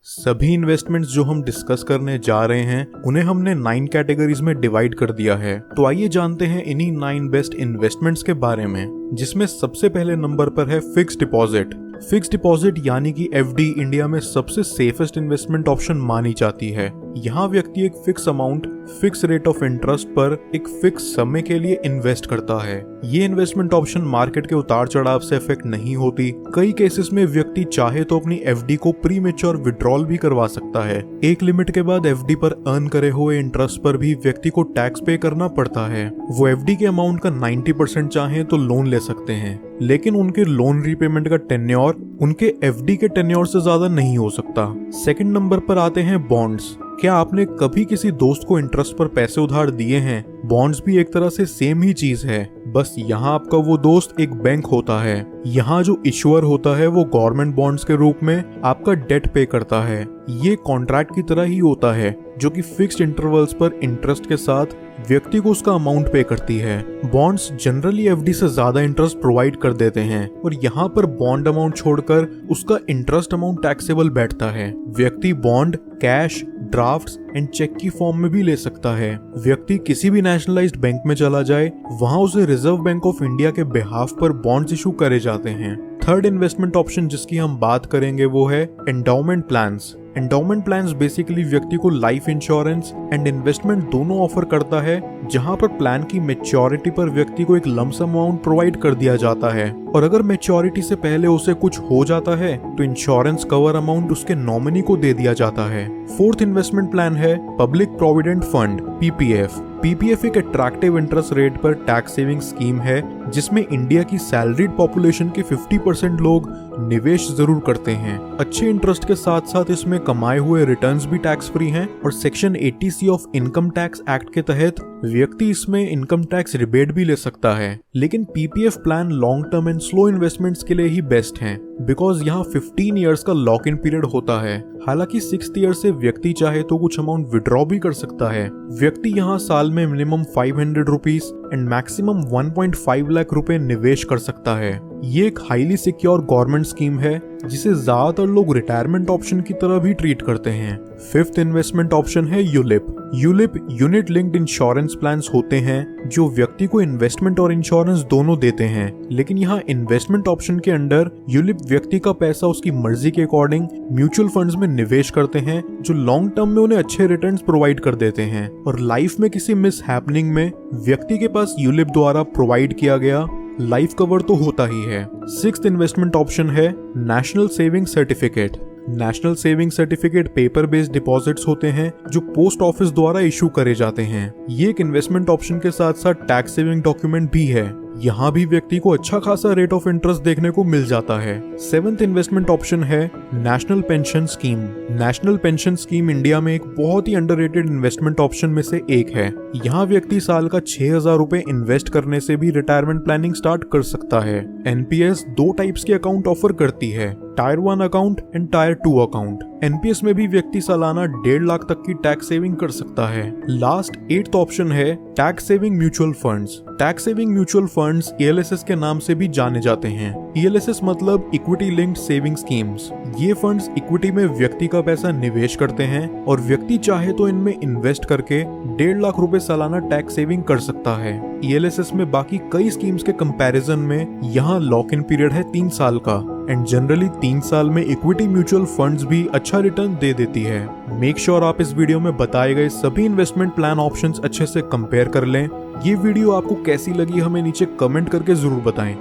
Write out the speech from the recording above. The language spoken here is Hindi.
सभी इन्वेस्टमेंट्स जो हम डिस्कस करने जा रहे हैं उन्हें हमने 9 कैटेगरीज में डिवाइड कर दिया है। तो आइए जानते हैं इन्हीं 9 बेस्ट इन्वेस्टमेंट्स के बारे में, जिसमें सबसे पहले नंबर पर है फिक्स्ड डिपॉजिट। फिक्स्ड डिपॉजिट यानी कि एफडी इंडिया में सबसे सेफेस्ट इन्वेस्टमेंट ऑप्शन मानी जाती है। यहाँ व्यक्ति एक fix amount, fix rate of interest पर एक फिक्स समय के लिए इन्वेस्ट करता है। ये इन्वेस्टमेंट ऑप्शन मार्केट के उतार चढ़ाव से इफेक्ट नहीं होती। कई केसेस में व्यक्ति चाहे तो अपनी एफडी को प्री मैच्योर विड्रॉल भी करवा सकता है। एक लिमिट के बाद एफडी पर अर्न करे हुए इंटरेस्ट पर भी व्यक्ति को टैक्स पे करना पड़ता है। वो एफडी के अमाउंट का 90% चाहे तो लोन ले सकते हैं, लेकिन उनके लोन रीपेमेंट का टेन्योर उनके एफडी के टेन्योर से ज्यादा नहीं हो सकता। सेकंड नंबर पर आते हैं बॉन्ड्स। क्या आपने कभी किसी दोस्त को इंटरेस्ट पर पैसे उधार दिए हैं? बॉन्ड्स भी एक तरह से सेम ही चीज है, बस यहाँ आपका वो दोस्त एक बैंक होता है। यहाँ जो इशुअर होता है वो गवर्नमेंट बॉन्ड्स के रूप में आपका डेट पे करता है। ये कॉन्ट्रैक्ट की तरह ही होता है, जो कि फिक्स्ड इंटरवल्स पर इंटरेस्ट के साथ व्यक्ति को उसका अमाउंट पे करती है। बॉन्ड्स जनरली एफडी से ज्यादा इंटरेस्ट प्रोवाइड कर देते हैं और यहाँ पर बॉन्ड अमाउंट छोड़कर उसका इंटरेस्ट अमाउंट टैक्सेबल बैठता है। व्यक्ति bond cash, drafts and cheque की फॉर्म में भी ले सकता है। व्यक्ति किसी भी नेशनलाइज्ड बैंक में चला जाए, वहां उसे रिजर्व बैंक ऑफ इंडिया के बिहाफ पर बॉन्ड्स इशू करे जाते हैं। थर्ड इन्वेस्टमेंट ऑप्शन जिसकी हम बात करेंगे वो है endowment plans. Endowment plans basically व्यक्ति को लाइफ इंश्योरेंस एंड इन्वेस्टमेंट दोनों ऑफर करता है, जहां पर प्लान की मैच्योरिटी पर व्यक्ति को एक लमसम अमाउंट प्रोवाइड कर दिया जाता है और अगर मैच्योरिटी से पहले उसे कुछ हो जाता है तो इंश्योरेंस कवर अमाउंट उसके नॉमिनी को दे दिया जाता है। फोर्थ इन्वेस्टमेंट प्लान है public provident fund, PPF. PPF एक अट्रैक्टिव इंटरेस्ट रेट पर टैक्स सेविंग स्कीम है, जिसमें इंडिया की सैलरीड पॉपुलेशन के 50% लोग निवेश जरूर करते हैं। अच्छे इंटरेस्ट के साथ साथ इसमें कमाए हुए रिटर्न्स भी टैक्स फ्री हैं और section 80C of income tax act के तहत व्यक्ति इसमें इनकम टैक्स रिबेट भी ले सकता है। लेकिन PPF plan long term and slow investments के लिए ही बेस्ट हैं, बिकॉज यहाँ 15 इयर्स का लॉक इन पीरियड होता है। हालांकि 6th ईयर से व्यक्ति चाहे तो कुछ अमाउंट विड्रॉ भी कर सकता है। व्यक्ति यहाँ साल में minimum 500 rupees and maximum 1.5 lakh रुपए निवेश कर सकता है। ये एक हाईली सिक्योर गवर्नमेंट स्कीम है, जिसे ज्यादातर लोग रिटायरमेंट ऑप्शन की तरह भी ट्रीट करते हैं। फिफ्थ इन्वेस्टमेंट ऑप्शन है ULIP. ULIP unit linked insurance plans होते हैं जो व्यक्ति को इन्वेस्टमेंट और इंश्योरेंस दोनों देते हैं, लेकिन यहाँ इन्वेस्टमेंट ऑप्शन के अंडर यूलिप व्यक्ति का पैसा उसकी मर्जी के अकॉर्डिंग म्यूचुअल फंड्स में निवेश करते हैं, जो लॉन्ग टर्म में उन्हें अच्छे रिटर्न्स प्रोवाइड कर देते हैं और लाइफ में किसी मिस हैपनिंग में व्यक्ति के पास यूलिप द्वारा प्रोवाइड किया गया लाइफ कवर तो होता ही है। सिक्स्थ इन्वेस्टमेंट ऑप्शन है national saving certificate. National saving certificate paper based deposits होते हैं जो पोस्ट ऑफिस द्वारा इशू करे जाते हैं। ये एक इन्वेस्टमेंट ऑप्शन के साथ साथ टैक्स सेविंग डॉक्यूमेंट भी है। यहाँ भी व्यक्ति को अच्छा खासा रेट ऑफ इंटरेस्ट देखने को मिल जाता है। सेवेंथ इन्वेस्टमेंट ऑप्शन है national pension scheme. National pension scheme India में एक बहुत ही अंडररेटेड इन्वेस्टमेंट ऑप्शन में से एक है। यहाँ व्यक्ति साल का 6,000 रुपए इन्वेस्ट करने से भी रिटायरमेंट प्लानिंग स्टार्ट कर सकता है। एनपीएस 2 टाइप्स के अकाउंट ऑफर करती है, tyre 1 account and tyre 2 account. NPS में भी व्यक्ति सालाना 1.5 लाख तक की टैक्स सेविंग कर सकता है। लास्ट 8th ऑप्शन है tax saving mutual funds. Tax saving mutual funds ELSS के नाम से भी जाने जाते हैं। ईएलएसएस मतलब इक्विटी लिंक्ड सेविंग स्कीम्स। ये फंड्स इक्विटी में व्यक्ति का पैसा निवेश करते हैं और व्यक्ति चाहे तो इनमें इन्वेस्ट करके 1.5 लाख रुपए सालाना टैक्स सेविंग कर सकता है। ईएलएसएस में बाकी कई स्कीम्स के कंपैरिजन में यहाँ लॉक इन पीरियड है 3 साल का एंड जनरली 3 साल में इक्विटी म्यूचुअल फंड्स भी अच्छा रिटर्न दे देती है। मेक श्योर आप इस वीडियो में बताए गए सभी इन्वेस्टमेंट प्लान ऑप्शंस अच्छे से कंपेयर कर लें। ये वीडियो आपको कैसी लगी हमें नीचे कमेंट करके जरूर बताएं।